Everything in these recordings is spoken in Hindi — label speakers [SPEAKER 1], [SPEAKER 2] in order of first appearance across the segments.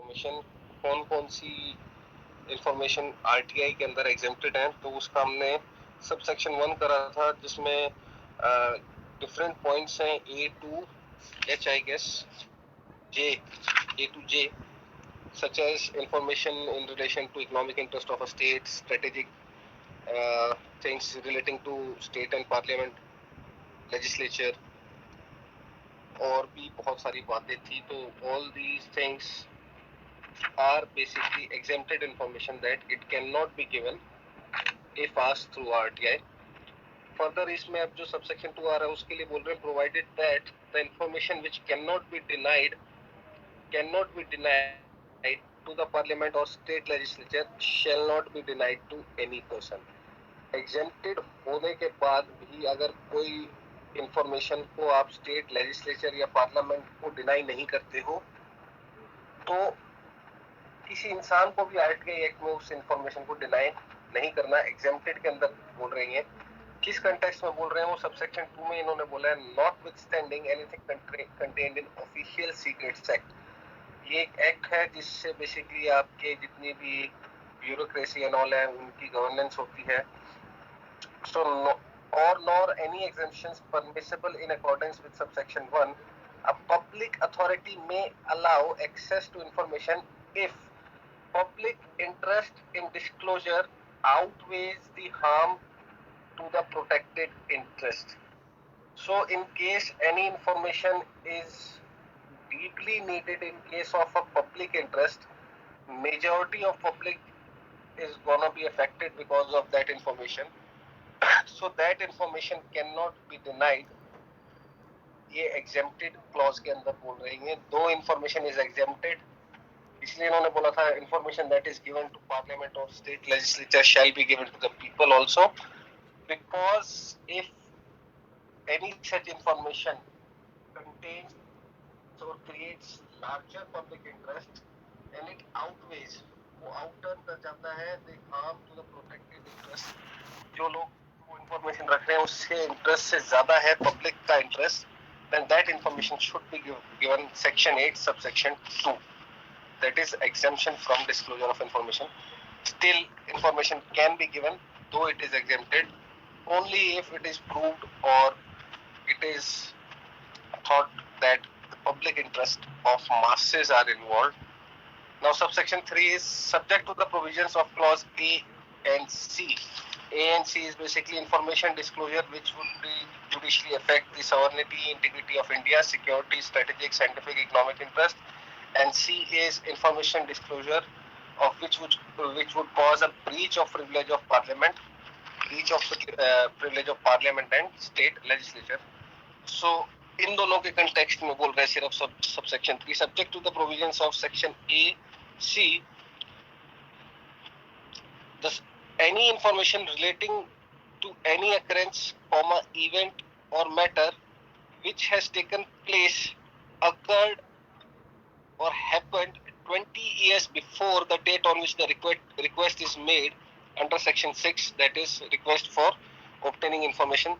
[SPEAKER 1] इंफॉर्मेशन कौन कौन सी इंफॉर्मेशन आरटीआई के अंदर एग्जेम्प्टेड है, तो उसका हमने सब सेक्शन 1 करा था, जिसमें डिफरेंट पॉइंट्स हैं A to H, I guess J, A to J, such as information in relation to economic interest of a state, strategic things relating to state and parliament, legislature, और भी बहुत सारी बातें थी. तो all these things are basically exempted information that it cannot be given if asked through RTI. Further इसमें अब जो subsection 2 आ रहा है उसके लिए बोल रहे हैं provided that the information which cannot be denied to the parliament or state legislature shall not be denied to any person. Exempted होने के बाद भी अगर कोई इंफॉर्मेशन को आप स्टेट लेजिस्लेचर या पार्लियामेंट को डिनाई नहीं करते हो, तो किसी इंसान को भी आरटीआई एक्ट में उस इंफॉर्मेशन को डिनाई नहीं करना. एग्जेम्प्टेड के अंदर बोल रही है. किस कंटेक्स्ट में बोल रहे हैं वो सबसेक्शन 2 में इन्होंने बोला है, notwithstanding anything contained in official secrets act. ये एक एक्ट है जिससे बेसिकली आपके जितनी भी ब्यूरोक्रेसी एंड ऑल है उनकी गवर्नेंस होती है. सो और nor any exemptions permissible in accordance with subsection 1, a public authority may allow access to information if public interest in disclosure outweighs the harm to the protected interest. So in case any information is deeply needed in case of a public interest, majority of public is gonna be affected because of that information. So that information cannot be denied. ये exempted clause के अंदर बोल रही हैं. दो information is exempted, इसलिए इन्होंने बोला था information that is given to parliament or state legislature shall be given to the people also, because if any such information contains or creates larger public interest and it outweighs, वो आउटर्न कर जाता है the harm to the protected interest. जो लोग वो इंफॉर्मेशन रख रहे हैं उससे इंटरेस्ट से ज्यादा है पब्लिक का interest, then that information should be given section 8 subsection 2, that is exemption from disclosure of information. Still information can be given though it is exempted, only if it is proved or it is thought that the public interest of masses are involved. Now subsection 3 is subject to the provisions of clause A and C. A and C is basically information disclosure which would be judicially affect the sovereignty, integrity of India, security, strategic, scientific, economic interest. And C is information disclosure of which would cause a breach of privilege of parliament, and state legislature. So इन दोनों के कंटेक्स्ट में बोल रहे हैं सिर्फ subsection 3, subject to the provisions of section A C, any information relating to any occurrence, event or matter which has taken place, occurred or happened 20 years before the date on which the request is made under section 6, that is request for obtaining information,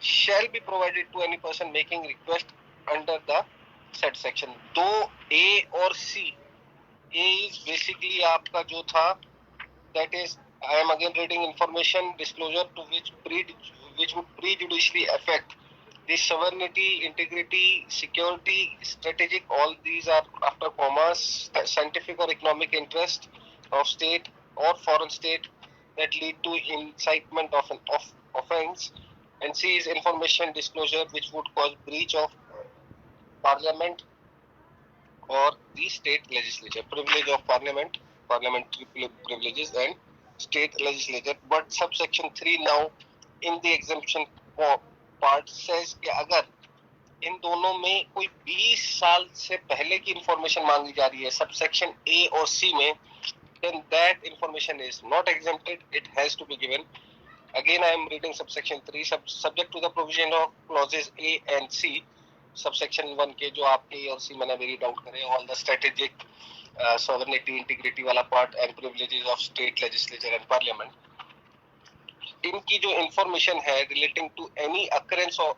[SPEAKER 1] shall be provided to any person making request under the said section. दो A और C, A is basically आपका जो था, that is I am again reading information disclosure to which would prejudicially affect the sovereignty, integrity, security, strategic, all these are after commas, scientific or economic interest of state or foreign state that lead to incitement of an offense. And C is information disclosure which would cause breach of parliament or the state legislature, privilege of parliament, parliamentary privileges and state legislature. But subsection 3 now in the exemption part says कि अगर इन दोनों में कोई 20 साल से पहले की इंफॉर्मेशन मांगी जा रही है सबसेक्शन ए और सी में, then that information is not exempted, it has to be given. Again I am reading subsection 3, subject to the provision of clauses A and C. Subsection 1 के जो आपके ए और सी मैंने रीड आउट करे, all the strategic, sovereignty, integrity वाला part and privileges of state legislature and parliament, इनकी जो इंफॉर्मेशन है relating to any occurrence or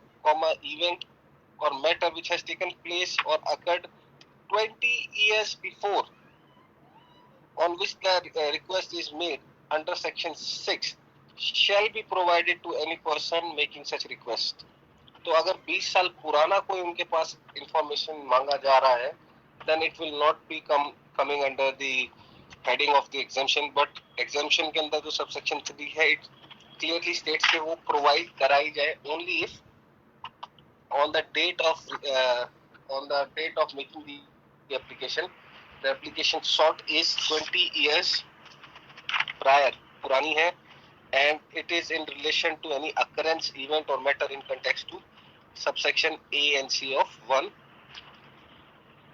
[SPEAKER 1] event or matter which has taken place or occurred 20 years before on which the request is made under section 6 shall be provided to any person making such request. तो अगर 20 साल पुराना कोई उनके पास इंफॉर्मेशन मांगा जा रहा है, then it will not be coming under the heading of the exemption, but exemption के अंदर जो subsection 3 है, it clearly states कि वो provide कराई जाए only if on the date of making the application, the application sought is 20 years prior, पुरानी है, and it is in relation to any occurrence, event or matter in context to subsection A and C of 1.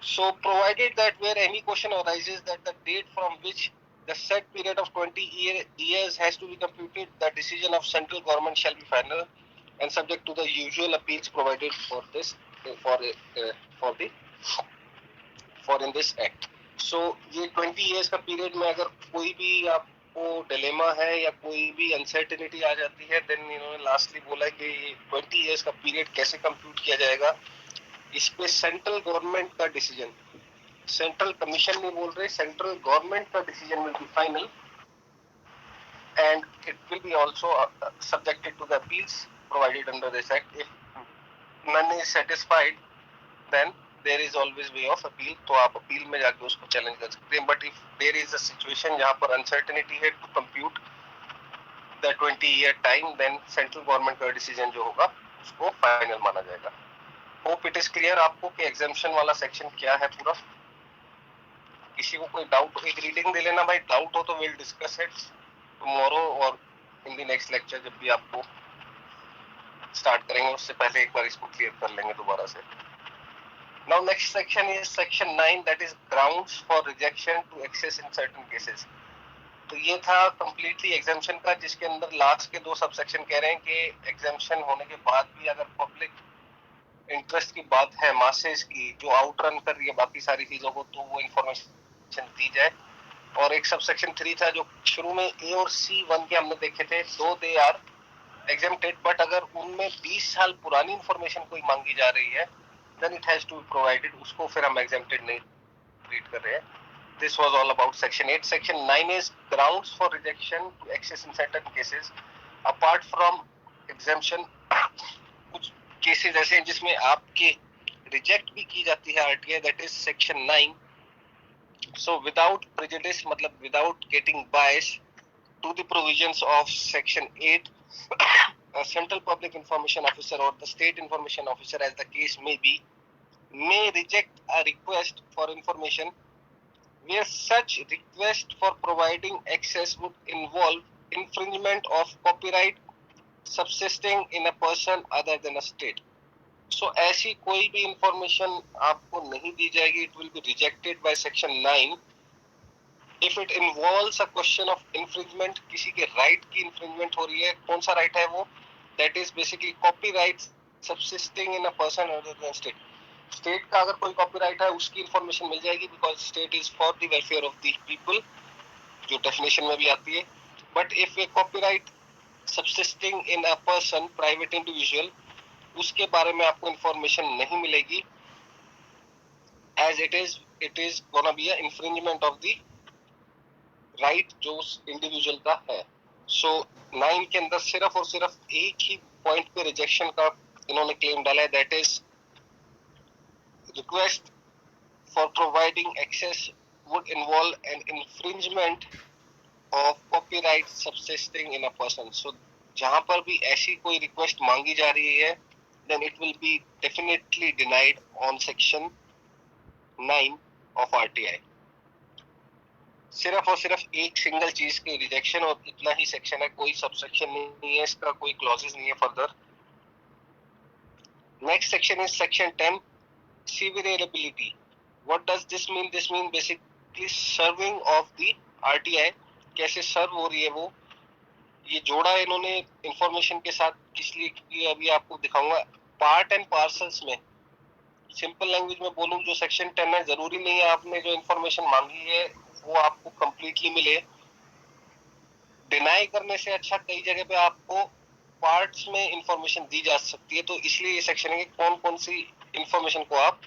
[SPEAKER 1] So provided that where any question arises that the date from which the set period of 20 years has to be computed, the decision of central government shall be final and subject to the usual appeals provided for this for in this act. So ये 20 years का period में अगर कोई भी आपको dilemma है या कोई भी uncertainty आ जाती है, then इन्होंने lastly बोला कि 20 years का period कैसे compute किया जाएगा, इस पे सेंट्रल गवर्नमेंट का डिसीजन, सेंट्रल कमीशन नहीं बोल रहे, सेंट्रल गवर्नमेंट का decision will be final and it will be also subjected to the appeals provided under this act. If none is satisfied then there is always way of appeal, तो आप अपील में जाके उसको चैलेंज कर सकते हैं. But if there is a situation जहां पर अनसर्टेनिटी है to compute the 20 year time, then central government का डिसीजन जो होगा उसको फाइनल माना जाएगा. होप इट इज क्लियर आपको कि एग्जाम्पशन वाला सेक्शन क्या है पूरा. किसी को कोई डाउट, एक रीडिंग दे लेना भाई, डाउट हो तो विल डिस्कस इट टुमारो और इन द नेक्स्ट लेक्चर जब भी आपको स्टार्ट करेंगे उससे पहले एक बार इसको क्लियर कर लेंगे दोबारा से. Now next section is section 9 that is grounds for rejection to access in certain cases. तो ये था कंप्लीटली एग्जाम्पशन का, जिसके अंदर लास्ट के दो सबसेक्शन कह रहे हैं कि एग्जाम्पशन होने के बाद भी अगर पब्लिक इंटरेस्ट की बात है, मासेस की जो आउटरन कर रही है बाकी सारी चीजों को, तो वो इंफॉर्मेशन दी जाए. और एक सबसेक्शन 3 था जो शुरू में ए और सी 1 के हमने देखे थे, दो दे आर एग्जेम्प्टेड, बट अगर उनमें 20 साल पुरानी इंफॉर्मेशन कोई मांगी जा रही है then it has to be provided, उसको फिर हम एग्जेम्प्टेड नहीं ट्रीट कर रहे हैं. This was all about section 8. Section 9 is grounds for rejection to access in certain cases. Apart from exemption, कुछ केसेस ऐसे हैं जिसमें आपके रिजेक्ट भी की जाती है RTI, that is section 9. So without prejudice, मतलब without getting bias to the provisions of section 8, a central public information officer or the state information officer as the case may be may reject a request for information where such request for providing access would involve infringement of copyright subsisting in a person other than a state. So ऐसी कोई भी इंफॉर्मेशन आपको नहीं दी जाएगी, it will be rejected by section 9 if it involves a question of infringement. किसी के राइट की इंफ्रिंजमेंट हो रही है, कौन सा राइट है वो, that is basically copyright subsisting in a person other than state. State का अगर कोई कॉपीराइट है उसकी इंफॉर्मेशन मिल जाएगी, because state is for the welfare of the people, जो डेफिनेशन में भी आती है. But if a copyright subsisting in a person, private individual, उसके बारे में आपको इंफॉर्मेशन नहीं मिलेगी, as it is gonna be a infringement of the right जो उस इंडिविजुअल का है. सो 9 के अंदर सिर्फ और सिर्फ एक ही पॉइंट पे रिजेक्शन का इन्होंने क्लेम डाला है, that is request for providing access would involve an infringement of copyright subsisting in a person. So जहां पर भी ऐसी कोई रिक्वेस्ट मांगी जा रही है then it will be definitely denied on section 9 of RTI. सिर्फ और सिर्फ एक सिंगल चीज की रिजेक्शन, और इतना ही सेक्शन है, कोई सबसेक्शन नहीं है इसका, कोई क्लॉजेस नहीं है further. Next section is section 10, severability. What does this mean? This means basically serving of the RTI, कैसे सर्व हो रही है वो. ये जोड़ा इन्होंने इंफॉर्मेशन के साथ इसलिए कि अभी आपको दिखाऊंगा. पार्ट एंड पार्सल्स में सिंपल लैंग्वेज में बोलूं, जो सेक्शन 10 है, जरूरी नहीं है आपने जो इंफॉर्मेशन मांगी है वो आपको कंप्लीटली मिले. डिनाई करने से अच्छा कई जगह पे आपको पार्ट्स में इंफॉर्मेशन दी जा सकती है. तो इसलिए ये सेक्शन है कि कौन कौन सी इंफॉर्मेशन को आप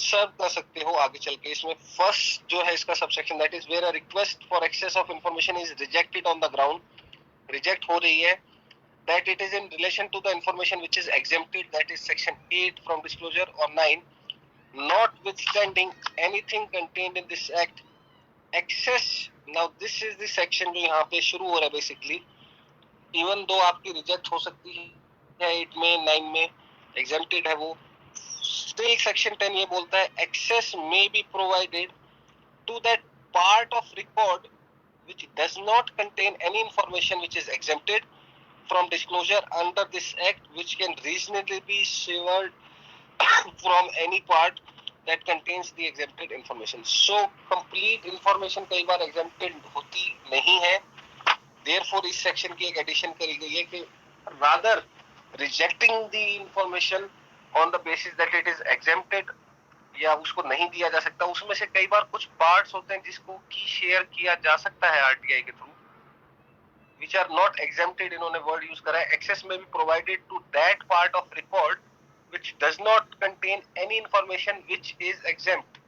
[SPEAKER 1] सर्व कर सकते हो आगे चल के। इसमें फर्स्ट जो है इसका subsection, that is where a request for access of information is rejected on the ground, reject हो रही है, that it is in relation to the information which is exempted, that is section 8 from disclosure, or 9, notwithstanding anything contained in this act, access, now this is the section जो यहाँ पे शुरू हो रहा है बेसिकली, इवन दो आपकी रिजेक्ट हो सकती है 8 में 9 में exempted है वो, स्टिल सेक्शन 10 ये बोलता है access may be provided to that part of record which does not contain any information which is exempted from disclosure under this act, which can reasonably be severed from any part that contains the exempted information. So complete information कई बार exempted होती नहीं है, therefore इस section की एक addition करी गई है कि rather rejecting the information on the basis that it is exempted या उसको नहीं दिया जा सकता, उसमें से कई बार कुछ पार्ट्स होते हैं जिसको की शेयर किया जा सकता है आरटीआई के through, which are not exempted, इन्होंने वर्ड यूज करा है, access may be provided to that part of record which does not contain any information which is exempt,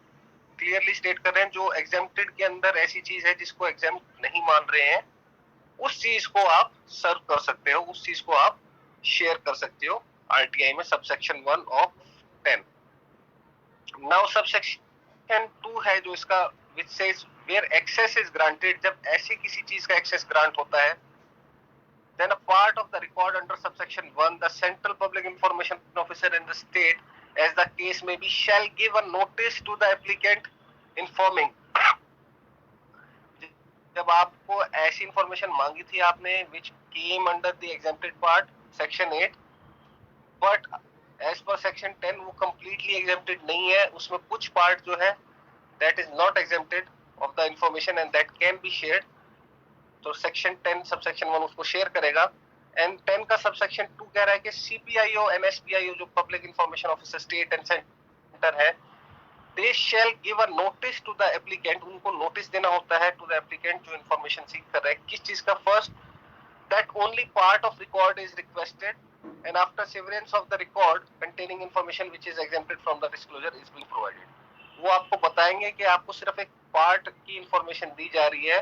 [SPEAKER 1] clearly state कर रहे हैं जो exempted के अंदर ऐसी चीज है जिसको exempt नहीं मान रहे हैं, उस चीज को आप सर्व कर सकते हो, उस चीज को आप शेयर कर सकते हो आरटीआई में, सबसेक्शन 1 ऑफ 10। नाउ सबसेक्शन 2 है जो इसका which says where access is granted, जब ऐसी किसी चीज का एक्सेस ग्रांट होता है, then a part of the record under subsection 1, the central public information officer in the state, as the case may be, shall give a notice to the applicant informing, जब आपको ऐसी इंफॉर्मेशन मांगी थी आपने which came under the exempted part section 8, but as per section 10 वो completely exempted नहीं है, उसमें कुछ पार्ट जो है that is not exempted of the information and that can be shared, तो सेक्शन 10 सबसेक्शन 1 उसको शेयर करेगा। एंड 10 का सबसेक्शन 2 कह रहा है कि सीपीआईओ एनएसपीआईओ जो public information officer state and centre है, they shall give a notice to the applicant, उनको नोटिस देना होता है टू द एप्लीकेंट जो इंफॉर्मेशन सीख कर रहा है, किस चीज का, first that only part of record is requested and after severance of the record containing information which is exempted from the disclosure is being provided. वो आपको बताएंगे कि आपको सिर्फ एक पार्ट की इंफॉर्मेशन दी जा रही है,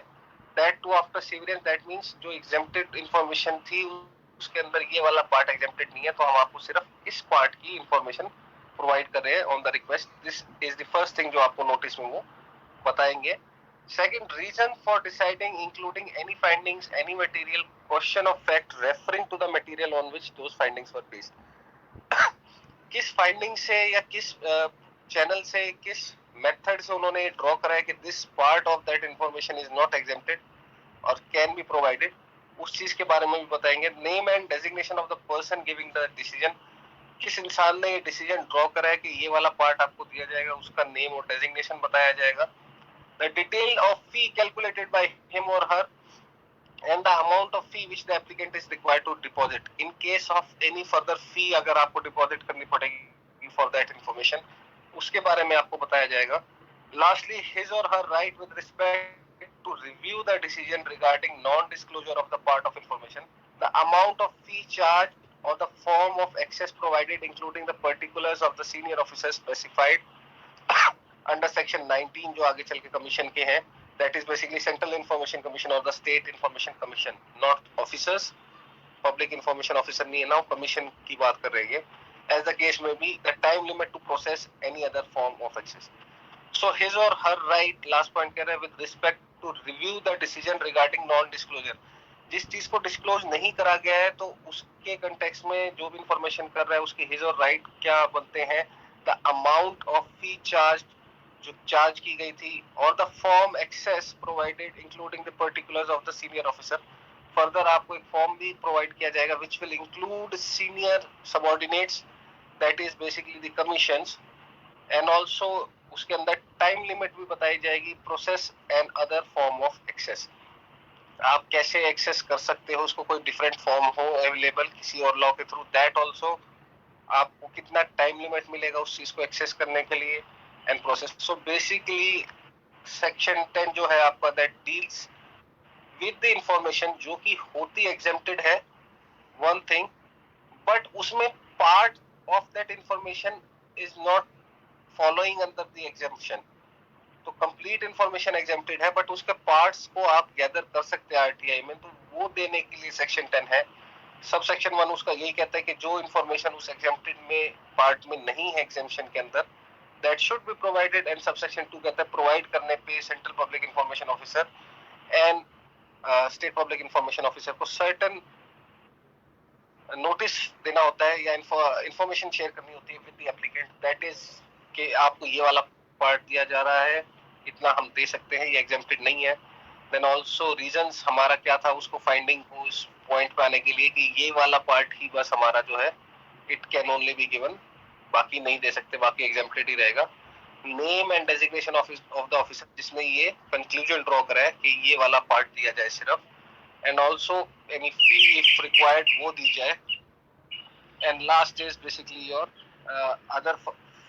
[SPEAKER 1] that too after severance, that means जो एग्जेम्प्टेड इंफॉर्मेशन थी उसके अंदर ये वाला पार्ट एग्जेम्प्टेड नहीं है, तो हम आपको सिर्फ इस पार्ट की इंफॉर्मेशन प्रोवाइड कर रहे हैं on the request. This is the first thing जो आपको नोटिस में वो बताएंगे। Second, reason for deciding including any findings any material question of fact referring to the material on which those findings were based, किस फाइंडिंग से या किस चैनल से, किस मेथड से उन्होंने ड्रॉ करा है कि this part of that information is not exempted और कैन बी प्रोवाइडेड, उस चीज के बारे में भी बताएंगे। Name and designation of the person giving the decision, किस इंसान ने ये डिसीजन ड्रॉ करा है कि ये वाला पार्ट आपको दिया जाएगा, उसका नेम और डेजिग्नेशन बताया जाएगा। The detail of fee calculated by him और हर and the amount of fee which the applicant is required to deposit in case of any further fee, अगर आपको deposit करनी पड़ेगी for that information, उसके बारे में आपको बताया जाएगा। Lastly, his or her right with respect to review the decision regarding non-disclosure of the part of information, the amount of fee charged or the form of access provided including the particulars of the senior officer specified under section 19 जो आगे चल के कमीशन के हैं, that is basically Central Information Commission or the State Information Commission, not officers, Public Information Officer नहीं है ना, commission की बात कर रही है। As the case may be, the time limit to process any other form of access. So his or her right, last point कह रहे हैं, with respect to review the decision regarding non-disclosure, जिस चीज को डिस्क्लोज नहीं करा गया है तो उसके कंटेक्स्ट में जो भी इंफॉर्मेशन कर रहा है उसके हिज और राइट क्या बनते हैं, the amount of fee charge जो चार्ज की गई थी, और the form access provided including the particulars of the senior officer. Further आपको एक फॉर्म भी प्रोवाइड किया जाएगा which will include senior subordinates, that is basically the commissions, and also उसके अंदर टाइम लिमिट भी बताई जाएगी, process and other form of access, आप कैसे एक्सेस कर सकते हो उसको, कोई डिफरेंट फॉर्म हो अवेलेबल किसी और लॉ के थ्रू, दैट ऑल्सो, आपको कितना टाइम लिमिट मिलेगा उस चीज को एक्सेस करने के लिए, and process. So basically section 10 जो है आपका, that deals with the information जो कि होती एग्जेम्प्टेड है, वन थिंग, बट उसमें part of that information is not following under the exemption, तो कंप्लीट इंफॉर्मेशन एग्जेम्प्टेड है, बट उसके पार्ट्स को आप गैदर कर सकते हैं आरटीआई में, तो वो देने के लिए सेक्शन 10 है। सब सेक्शन 1 उसका यही कहता है कि जो इंफॉर्मेशन उस एग्जेम्प्टेड में पार्ट में नहीं है एग्जेम्पशन के अंदर, that should be provided, and sub section 2 कहता है प्रोवाइड करने पे central public information officer and state public information officer को सर्टन नोटिस देना होता है या इंफॉर्मेशन शेयर करनी होती है with the applicant, that is कि आपको ये वाला पार्ट दिया जा रहा है, इतना हम दे सकते हैं, ये एग्जेम्प्टेड नहीं है। देन ऑल्सो रीजंस हमारा क्या था उसको फाइंडिंग को इस पॉइंट पे आने के लिए कि ये वाला पार्ट ही बस हमारा जो है it can only be given, बाकी नहीं दे सकते, बाकी एग्जेम्प्टेड ही रहेगा। Name and designation of the officer, जिसमें ये कंक्लूजन ड्रॉ करा है कि ये वाला पार्ट दिया जाए सिर्फ, and also any fee if required वो दी जाए, and last is basically your other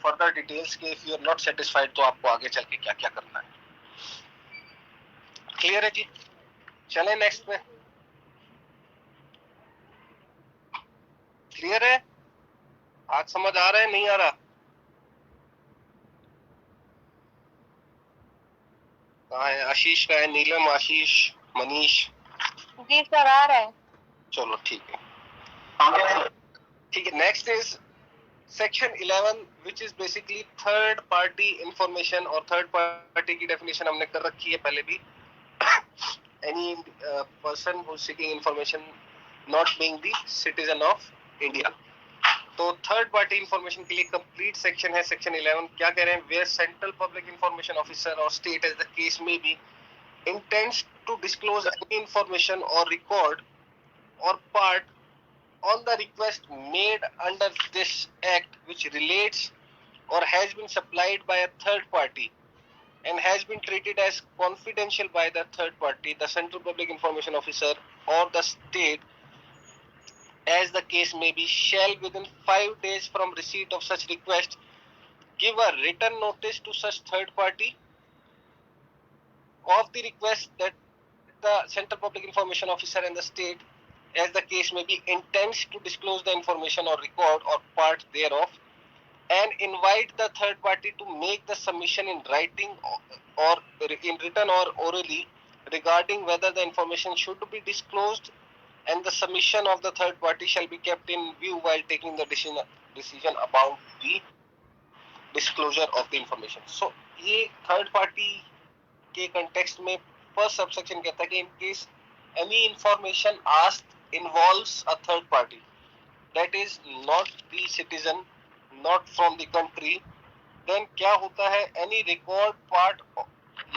[SPEAKER 1] further details के if you are not satisfied तो आपको आगे चल के क्या क्या करना है। क्लियर है जी? चले नेक्स्ट में। क्लियर है? आज समझ आ रहा है नहीं आ रहा? कहाँ है आशीष? का है नीलम, आशीष, मनीष?
[SPEAKER 2] जी सर आ रहा है।
[SPEAKER 1] चलो ठीक है, ठीक है। Next is section 11 which is basically third party information, और थर्ड पार्टी की डेफिनेशन हमने कर रखी है पहले भी। Any person who seeking information not being the citizen of India. तो थर्ड पार्टी इंफॉर्मेशन के लिए कंप्लीट सेक्शन है सेक्शन 11। क्या कह रहे हैं? Where central public information officer और state as the case may be intends to disclose any information or record or part on the request made under this act which relates or has been supplied by a third party and has been treated as confidential by the third party, the central public information officer or the state as the case may be, shall within 5 days from receipt of such request give a written notice to such third party of the request that the central public information officer and the state as the case may be intends to disclose the information or record or part thereof, and invite the third party to make the submission in writing or in written or orally regarding whether the information should be disclosed, and the submission of the third party shall be kept in view while taking the decision about the disclosure of the information. So ये third party के कंटेक्स्ट में फर्स्ट सबसेक्शन कहता है कि in case any information asked involves a third party that is not the citizen, not from the country, then क्या होता है? एनी रिकॉर्ड पार्ट,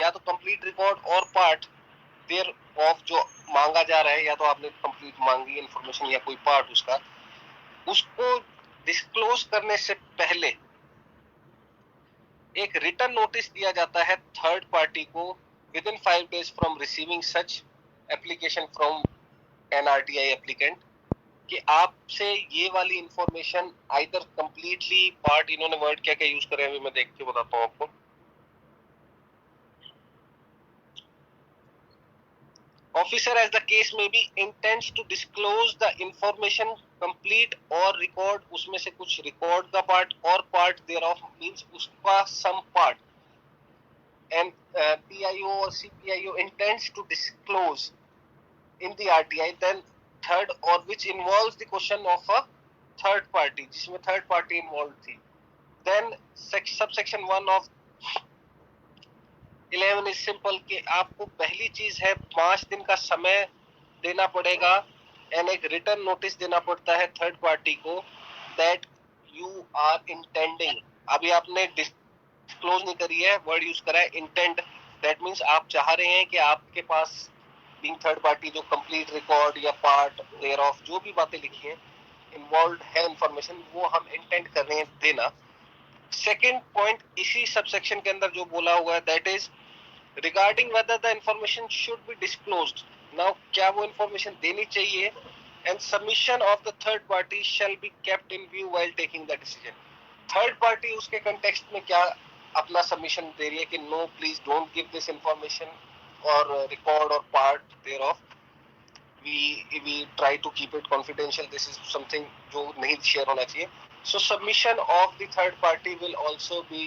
[SPEAKER 1] या तो कंप्लीट रिकॉर्ड और पार्ट देयर ऑफ जो मांगा जा रहा है, या तो आपने कंप्लीट मांगी इंफॉर्मेशन या कोई पार्ट उसका, उसको डिस्क्लोज करने से पहले एक रिटर्न नोटिस दिया जाता है थर्ड पार्टी को within 5 days from receiving such application from an RTI applicant, कि आपसे ये वाली इंफॉर्मेशन आइदर कंप्लीटली पार्ट, इन्होंने वर्ड क्या क्या यूज करे हैं मैं देख के बताता हूँ आपको। Officer as the case may be intends to disclose the information complete or record, उसमें से कुछ record का part और part thereof means उसका some part, and PIO or CPIO intends to disclose in the RTI, then third or which involves the question of a third party, जिसमें third party involved थी, then subsection 1 of 11 is simple कि आपको पहली चीज है 5 दिन का समय देना पड़ेगा एंड एक रिटर्न नोटिस देना पड़ता है थर्ड पार्टी को दैट यू आर इंटेंडिंग। अभी आपने डिस्क्लोज नहीं करी है, वर्ड यूज करा है इंटेंड, दैट मीन्स आप चाह रहे हैं कि आपके पास बीइंग थर्ड पार्टी जो कंप्लीट रिकॉर्ड या पार्ट देयर ऑफ जो भी बातें लिखी हैं इन्वॉल्व है इंफॉर्मेशन, वो हम इंटेंड कर रहे हैं देना। सेकेंड पॉइंट इसी सबसेक्शन के अंदर जो बोला हुआ है that is regarding whether the information should be disclosed. Now क्या वो information देनी चाहिए, and submission of the third party shall be kept in view while taking the decision. Third party उसके context में क्या अपना submission दे रही है कि no please don't give this information or record or part thereof. We try to keep it confidential. This is something जो नहीं share होना चाहिए. So submission of the third party will also be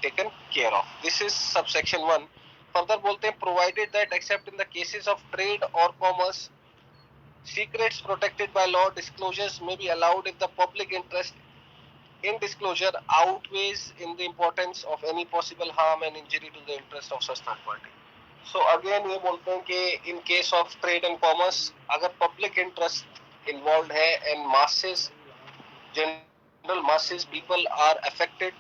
[SPEAKER 1] taken care of. This is subsection 1. Further बोलते हैं provided that except in the cases of trade or commerce, secrets protected by law, disclosures may be allowed if the public interest in disclosure outweighs in the importance of any possible harm and injury to the interest of such third party. So again ये बोलते हैं कि in case of trade and commerce अगर public interest involved है and masses, general masses people are affected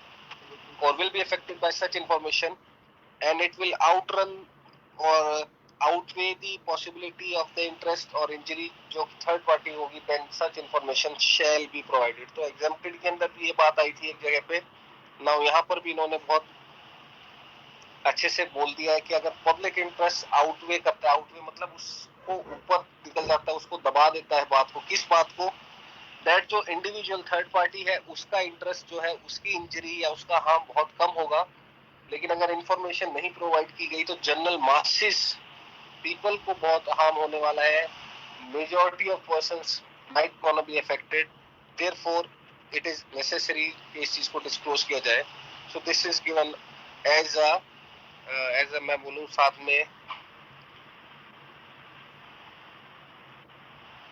[SPEAKER 1] or will be affected by such information and it will outrun or outweigh the possibility of the interest or injury जो थर्ड पार्टी होगी, then such information shall be provided. तो exempted के अंदर भी ये बात आई थी एक जगह पे. now यहाँ पर भी इन्होंने बहुत अच्छे से बोल दिया है कि अगर पब्लिक इंटरेस्ट आउटवे करता है, आउटवे मतलब उसको ऊपर निकल जाता है, उसको दबा देता है बात को, किस बात को, दैट जो इंडिविजुअल थर्ड पार्टी है उसका इंटरेस्ट जो है, उसकी इंजरी या उसका हार्म बहुत कम होगा, लेकिन अगर इंफॉर्मेशन नहीं प्रोवाइड की गई तो जनरल मासेस पीपल को बहुत हार्म होने वाला है. Majority of persons might gonna be affected. Therefore it is necessary कि इस चीज को डिस्क्लोज किया जाए. So this is given as a मैं बोलूं साथ में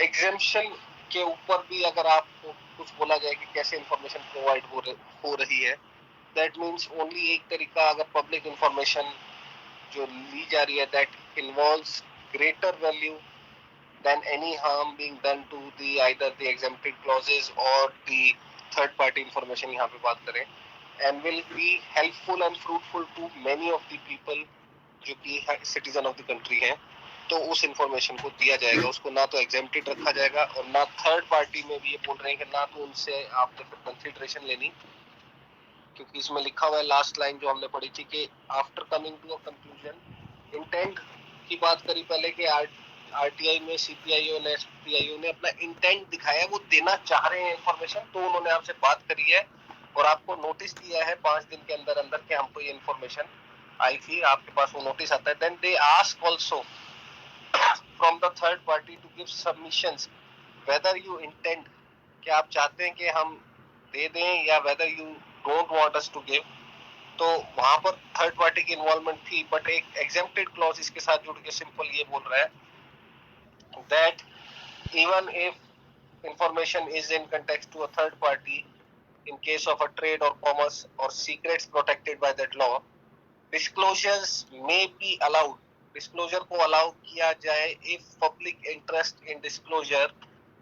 [SPEAKER 1] एग्जेम्पशन के ऊपर भी अगर आपको कुछ बोला जाए कि कैसे इंफॉर्मेशन प्रोवाइड हो रही है, दैट मीन्स ओनली एक तरीका, अगर पब्लिक इंफॉर्मेशन जो ली जा रही है that involves greater value than any harm being done to the either the exempted clauses or the third party information यहाँ पे बात करें, and will be helpful and fruitful to many of the people जो कि citizen of the country हैं, तो उस इंफॉर्मेशन को दिया जाएगा. उसको ना तो एग्जेम्प्टेड रखा जाएगा और ना थर्ड पार्टी में भी ये बोल रहे हैं कि ना तो उनसे आपने फिर कंसिडरेशन लेनी, क्योंकि इसमें लिखा हुआ है लास्ट लाइन जो हमने पढ़ी थी कि after coming to a conclusion, intent की बात करी पहले कि आरटीआई में सीपीआईओ ने एसपीआईओ ने अपना इंटेंट दिखाया, वो देना चाह रहे हैं इंफॉर्मेशन, तो उन्होंने आपसे बात करी है और आपको नोटिस दिया है 5 दिन के अंदर अंदर कि हमको ये इंफॉर्मेशन आई थी, आपके पास वो नोटिस आता है. Then they ask also from the third party to give submissions whether you intend, कि आप चाहते हैं कि हम दे दें या whether you don't want us to give. तो वहां पर थर्ड पार्टी की इन्वॉल्वमेंट थी, बट एक एग्जेम्प्टेड क्लॉज इसके साथ जुड़ के सिंपल ये बोल रहा है that even if information is in context to a third party in case of a trade or commerce or secrets protected by that law, disclosures may be allowed. Disclosure को allow किया जाए if public interest in disclosure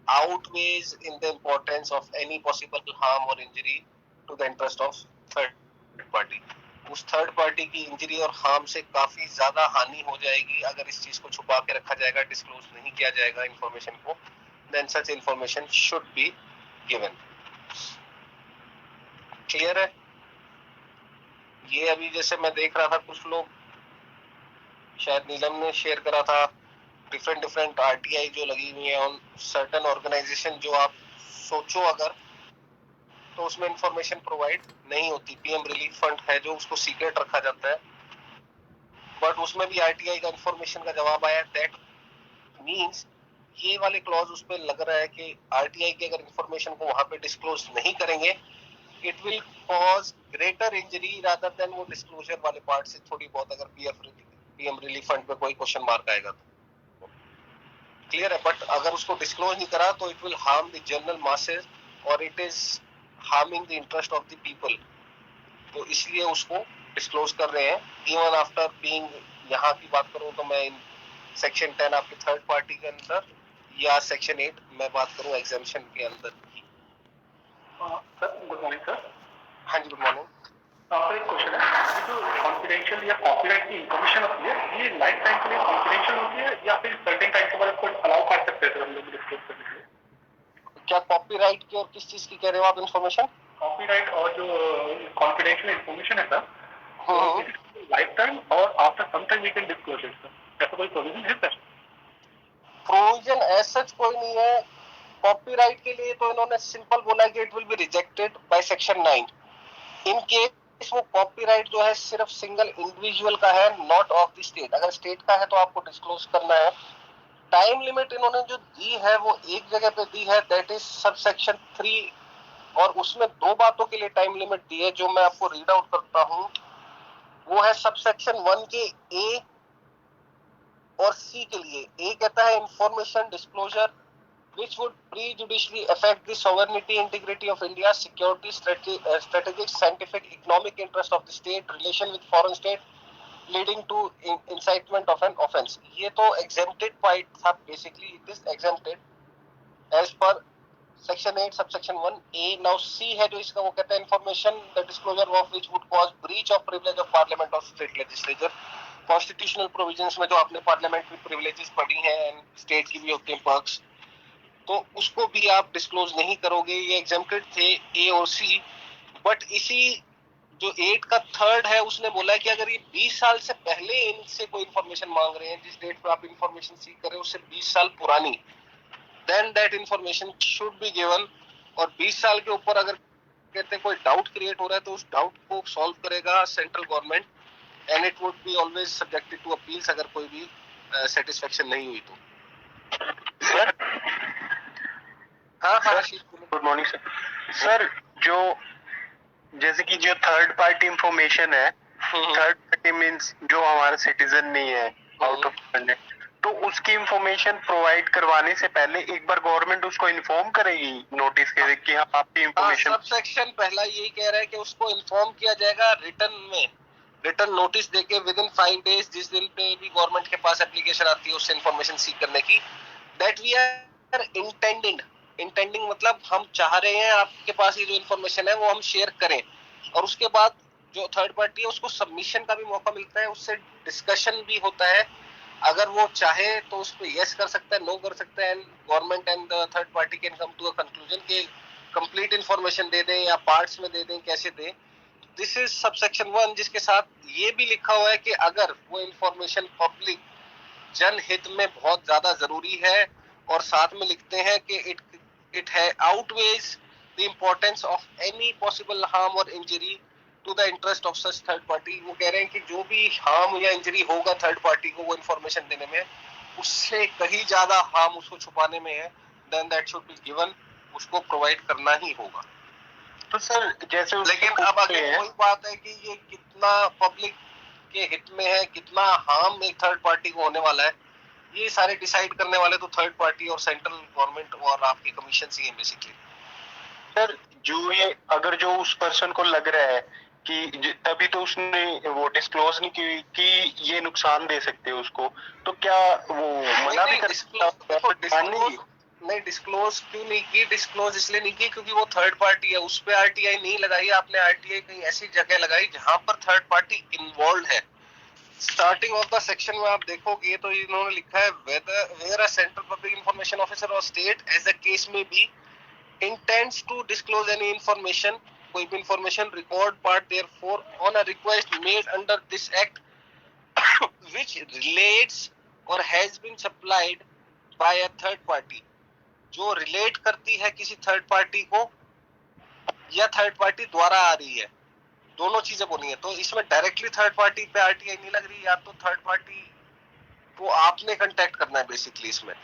[SPEAKER 1] outweighs in the importance of any possible harm or injury to the interest of third party. उस थर्ड पार्टी की इंजरी और हार्म से काफी ज्यादा हानि हो जाएगी अगर इस चीज को छुपा के रखा जाएगा, डिस्क्लोज नहीं किया जाएगा इंफॉर्मेशन को, then such information should be given. Clear है? ये अभी जैसे मैं देख रहा था कुछ लोग, शायद नीलम ने शेयर करा था, डिफरेंट आरटीआई जो लगी हुई है ऑन सर्टेन ऑर्गेनाइजेशन, जो आप सोचो अगर तो उसमें इंफॉर्मेशन प्रोवाइड नहीं होती. पीएम रिलीफ फंड है जो उसको सीक्रेट रखा जाता है, बट उसमें भी आरटीआई का इंफॉर्मेशन का जवाब आया. दैट मींस ये वाले क्लॉज उस पर लग रहा है कि आरटीआई की अगर इंफॉर्मेशन को वहां पे डिस्क्लोज नहीं करेंगे, it will cause greater injury rather than वो डिस्क्लोजर वाले पार्ट से थोड़ी बहुत, अगर पीएम रिलीफ फंड पे कोई क्वेश्चन मार्क आएगा तो. क्लियर है? बट अगर उसको डिस्क्लोज नहीं करा तो it will harm the general masses और it is harming the interest of the people, तो इसलिए उसको डिस्क्लोज कर रहे हैं. इवन आफ्टर बीइंग, यहाँ की बात करूं तो मैं सेक्शन 10 आपके थर्ड पार्टी के अंदर या सेक्शन 8 मैं बात करूं एग्जामिशन के अंदर की.
[SPEAKER 3] Sir good morning sir.
[SPEAKER 1] हाँ जी गुड मॉर्निंग.
[SPEAKER 3] सर एक क्वेश्चन है, ये जो कॉन्फिडेंशियल या कॉपीराइट की इंफॉर्मेशन होती है ये लाइफ टाइम के लिए कॉन्फिडेंशियल होती है या फिर सर्टेन टाइम के बाद इसको अलाउ कर सकते हैं सर हम लोग डिस्क्लोज करने के लिए?
[SPEAKER 1] क्या कॉपीराइट की और किस चीज की कह रहे हो आप इंफॉर्मेशन?
[SPEAKER 3] कॉपीराइट और जो कॉन्फिडेंशियल इंफॉर्मेशन है सर, लाइफ टाइम और after some time we can disclose it sir, ऐसा कोई प्रोविजन है सर?
[SPEAKER 1] प्रोविजन एज सच कोई नहीं है. कॉपीराइट के लिए तो इन्होंने सिंपल बोला कि it will be rejected by section 9 in case वो कॉपीराइट जो है सिर्फ सिंगल इंडिविजुअल का है, नॉट ऑफ द स्टेट. अगर स्टेट का है तो आपको डिस्क्लोज करना है. टाइम लिमिट इन्होंने जो दी है वो एक जगह पे दी है, दैट इज सबसेक्शन 3 और उसमें दो बातों के लिए टाइम लिमिट दी है जो मैं आपको रीड आउट करता हूं। वो है सबसेक्शन 1 के ए और सी के लिए। ए कहता है information disclosure which would prejudicially affect the sovereignty, integrity of India, security, strategic, scientific, economic interest of the state, relation with foreign state, leading to incitement of an offence. ये तो exempted point था basically. It is exempted as per section 8 subsection 1A. Now C है जो इसका, वो कहता है information the disclosure of which would cause breach of privilege of parliament or state legislature. Constitutional provisions में जो आपने parliamentary privileges पढ़ी हैं and state की भी होती हैं perks, तो उसको भी आप डिस्क्लोज नहीं करोगे। ये एग्जेम्प्टेड थे ए और सी। बट इसी जो 8 का थर्ड है उसने बोला कि अगर ये 20 साल से पहले इनसे कोई इंफॉर्मेशन मांग रहे हैं, जिस डेट पे आप इंफॉर्मेशन सीख कर रहे हो उससे 20 साल पुरानी, then that information should be given. और 20 साल के ऊपर अगर कहते हैं कोई डाउट क्रिएट हो रहा है तो उस डाउट को सॉल्व करेगा central government, and it would be always subjected to appeals अगर कोई भी सेटिस्फेक्शन नहीं हुई तो। हाँ हाँ
[SPEAKER 4] गुड मॉर्निंग सर। सर जो जैसे कि जो थर्ड पार्टी इंफॉर्मेशन है, थर्ड पार्टी मींस जो हमारा सिटीजन नहीं है, आउट ऑफ कंट्री, तो उसकी इंफॉर्मेशन प्रोवाइड करवाने से पहले एक बार गवर्नमेंट उसको इन्फॉर्म करेगी नोटिस के कि हाँ आपकी इंफॉर्मेशन।
[SPEAKER 1] सब सेक्शन पहला यही कह रहा है कि उसको इन्फॉर्म किया जाएगा रिटर्न में, रिटर्न नोटिस देके विद इन 5 डेज, जिस दिन पे भी गवर्नमेंट के पास एप्लीकेशन आती है उससे इंफॉर्मेशन सीख करने की, दैट वी आर इंटेंडिंग मतलब हम चाह रहे हैं आपके पास ये जो इन्फॉर्मेशन है वो हम शेयर करें। और उसके बाद जो थर्ड पार्टी है उसको सबमिशन का भी मौका मिलता है, उससे डिस्कशन भी होता है। अगर वो चाहे तो उस पर यस कर सकता है, नो कर सकता है, and government and the third party can come to a conclusion कि कंप्लीट इन्फॉर्मेशन दे दें या पार्ट्स में दे दें, कैसे दें। दिस इज सबसेक्शन 1, जिसके साथ ये भी लिखा हुआ है कि अगर वो इन्फॉर्मेशन पब्लिक जनहित में बहुत ज्यादा जरूरी है, और साथ में लिखते हैं कि इट है outweighs the importance of any possible harm और injury to the interest of such third party. वो कह रहे हैं कि जो भी हार्म या इंजरी होगा थर्ड पार्टी को वो इन्फॉर्मेशन देने में, उससे कहीं ज्यादा हार्म उसको छुपाने में है, then that should be given, उसको प्रोवाइड करना ही होगा।
[SPEAKER 4] तो सर जैसे
[SPEAKER 1] लेकिन अब आगे वही बात है कि ये कितना पब्लिक के हित में है, कितना हार्म एक थर्ड पार्टी को होने वाला है, ये सारे डिसाइड करने वाले तो थर्ड पार्टी और सेंट्रल गवर्नमेंट और आपकी कमीशन ही है बेसिकली।
[SPEAKER 4] सर जो ये अगर जो उस पर्सन को लग रहा है कि तभी तो उसने वो डिस्क्लोज नहीं की कि ये नुकसान दे सकते हैं उसको, तो क्या वो मना भी कर सकता है?
[SPEAKER 1] नहीं, डिस्क्लोज क्यों नहीं की? डिस्क्लोज इसलिए नहीं की क्योंकि वो थर्ड पार्टी है, उस पे आरटीआई नहीं लगाई आपने। आरटीआई कहीं ऐसी जगह लगाई जहां पर थर्ड पार्टी इन्वॉल्व है। स्टार्टिंग ऑफ द सेक्शन में आप देखोगे तो इन्होंने लिखा है where a central public information officer और state as the case may be intends to disclose any information, कोई भी information, record part therefore on a request made under this act which relates or has been supplied by a third party, जो relate करती है किसी थर्ड पार्टी को या थर्ड पार्टी द्वारा आ रही है, दोनों चीजें बोली है। तो इसमें डायरेक्टली थर्ड पार्टी पे आरटीआई नहीं लग रही, या तो थर्ड पार्टी को आपने कांटेक्ट करना है बेसिकली इसमें।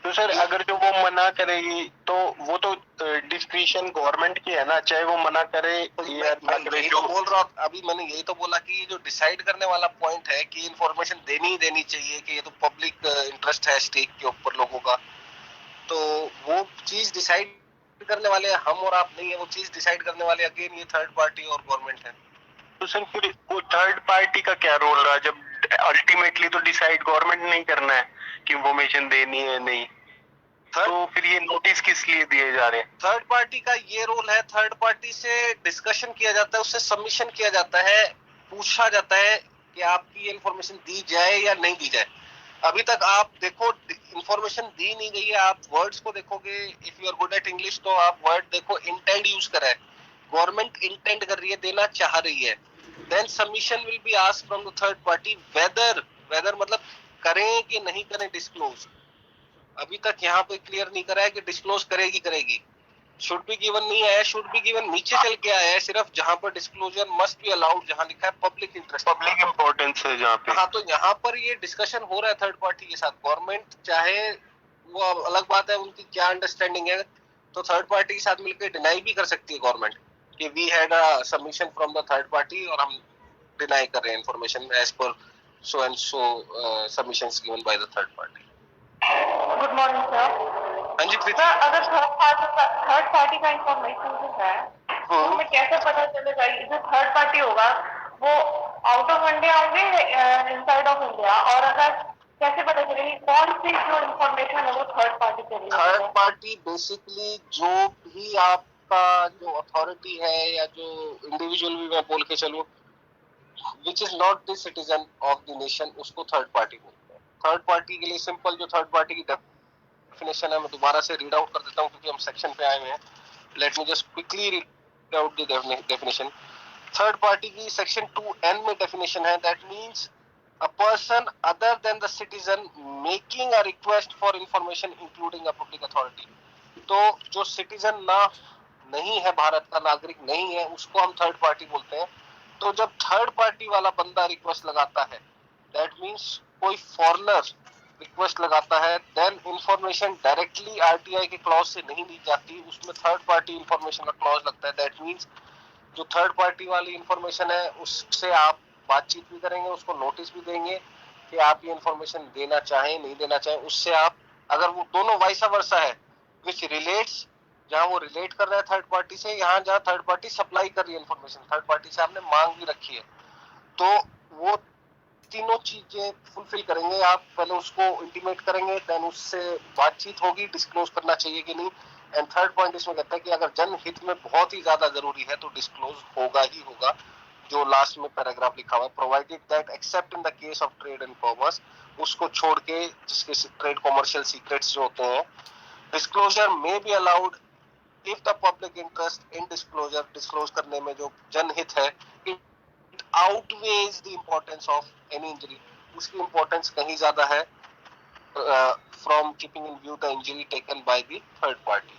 [SPEAKER 4] तो सर अगर जो वो मना करेगी तो वो तो डिस्क्रिशन गवर्नमेंट की है ना, चाहे वो मना करे या ना करे।
[SPEAKER 1] जो बोल रहा हूँ अभी मैंने यही तो बोला कि ये जो डिसाइड करने वाला पॉइंट है कि इन्फॉर्मेशन देनी ही देनी चाहिए, कि ये तो पब्लिक इंटरेस्ट है स्टेक के ऊपर लोगों का, तो वो चीज डिसाइड करने वाले हम और आप नहीं है, वो चीज डिसाइड करने वाले अगेन ये थर्ड पार्टी और गवर्नमेंट है।
[SPEAKER 4] तो सर फिर वो थर्ड पार्टी का क्या रोल रहा जब अल्टीमेटली तो डिसाइड गवर्नमेंट नहीं करना है कि इंफॉर्मेशन देनी है नहीं, तो फिर ये नोटिस किस लिए दिए जा रहे हैं?
[SPEAKER 1] थर्ड पार्टी का ये रोल है, थर्ड पार्टी से डिस्कशन किया जाता है, उससे सबमिशन किया जाता है, पूछा जाता है कि आपकी ये इंफॉर्मेशन दी जाए या नहीं दी जाए। अभी तक आप देखो इंफॉर्मेशन दी नहीं गई है। आप वर्ड्स को देखोगे, if you are good at English तो आप वर्ड देखो, इंटेंड यूज करा है, गवर्नमेंट इंटेंड कर रही है, देना चाह रही है। Then submission will be asked from the third party whether मतलब करें कि नहीं करें डिस्क्लोज। अभी तक यहाँ पे क्लियर नहीं करा है कि डिस्क्लोज करेगी। शुड बी गिवन नहीं आया, शुड बी गिवन नीचे चल के आया है, सिर्फ जहां पर डिस्क्लोजर मस्ट बी अलाउड, जहां लिखा है पब्लिक इंटरेस्ट,
[SPEAKER 4] पब्लिक इंपॉर्टेंस है जहाँ पे।
[SPEAKER 1] हाँ, तो यहाँ पर ये डिस्कशन हो रहा है थर्ड पार्टी के साथ। गवर्नमेंट चाहे, वो अलग बात है उनकी क्या अंडरस्टैंडिंग है, तो थर्ड पार्टी के साथ मिलकर डिनाई भी कर सकती है गवर्नमेंट कि we had a submission from the third party और हम डिनाई कर रहे हैं information as per so and so submissions given by the third party.
[SPEAKER 2] Good morning sir.
[SPEAKER 1] हाँ जी प्रीति।
[SPEAKER 2] सर अगर थर्ड पार्टी का इंफॉर्मेशन जो है तो हमें कैसे पता चलेगा जो थर्ड पार्टी होगा वो आउट ऑफ इंडिया होंगे इनसाइड ऑफ इंडिया, और अगर कैसे पता चलेगी कौन सी जो इंफॉर्मेशन है वो थर्ड पार्टी के लिए
[SPEAKER 1] थर्ड
[SPEAKER 2] है?
[SPEAKER 1] पार्टी बेसिकली जो भी आपका जो अथॉरिटी है या जो इंडिविजुअल भी मैं बोल के चलूं which is not the citizen of the nation उसको थर्ड पार्टी बोलते हैं। थर्ड पार्टी के लिए सिंपल जो थर्ड पार्टी की डेफिनेशन है मैं दोबारा से रीड आउट कर देता हूं क्योंकि हम सेक्शन पे आए हुए हैं। Let me just quickly read out the definition. Third party की सेक्शन 2N में डेफिनेशन है that means a person other than the citizen making a request for information including a public authority। तो जो सिटीजन ना नहीं है, भारत का नागरिक नहीं है, उसको हम थर्ड पार्टी बोलते हैं। तो जब थर्ड पार्टी वाला बंदा रिक्वेस्ट लगाता है दैट मींस कोई फॉरेनर रिक्वेस्ट लगाता है देन इंफॉर्मेशन डायरेक्टली आरटीआई के क्लॉज से नहीं ली जाती, उसमें थर्ड पार्टी इंफॉर्मेशन का क्लॉज लगता है। दैट मींस जो थर्ड पार्टी वाली इंफॉर्मेशन है उससे आप बातचीत भी करेंगे, उसको नोटिस भी देंगे कि आप ये इंफॉर्मेशन देना चाहें नहीं देना चाहें। उससे आप अगर वो दोनों वाइसा वर्सा है विच रिलेट्स, जहां वो रिलेट कर रहा है थर्ड पार्टी से, यहाँ जहां थर्ड पार्टी सप्लाई कर रही है इंफॉर्मेशन, थर्ड पार्टी से आपने मांग भी रखी है, तो वो तीनों चीजें फुलफिल करेंगे। आप पहले उसको इंटीमेट करेंगे देन उससे बातचीत होगी डिस्क्लोज करना चाहिए कि नहीं। एंड थर्ड पॉइंट इसमें कहता है कि अगर जनहित में बहुत ही ज्यादा जरूरी है तो डिस्क्लोज होगा ही होगा, जो लास्ट में पैराग्राफ लिखा हुआ है provided that accept in the case of trade and commerce, उसको छोड़ के जिसके ट्रेड कॉमर्शियल सीक्रेट्स जो होते हैं, disclosure may be allowed if the public interest in disclosure, disclose करने में जो जनहित है it outweighs the importance of any injury, उसकी इंपॉर्टेंस कहीं ज्यादा है from keeping in view the injury taken by the third party.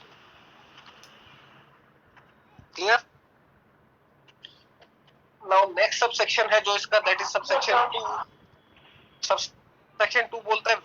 [SPEAKER 1] Clear? Now next subsection है जो इसका दैट इज सबसेक्शन 2। सबसेक्शन 2 बोलता है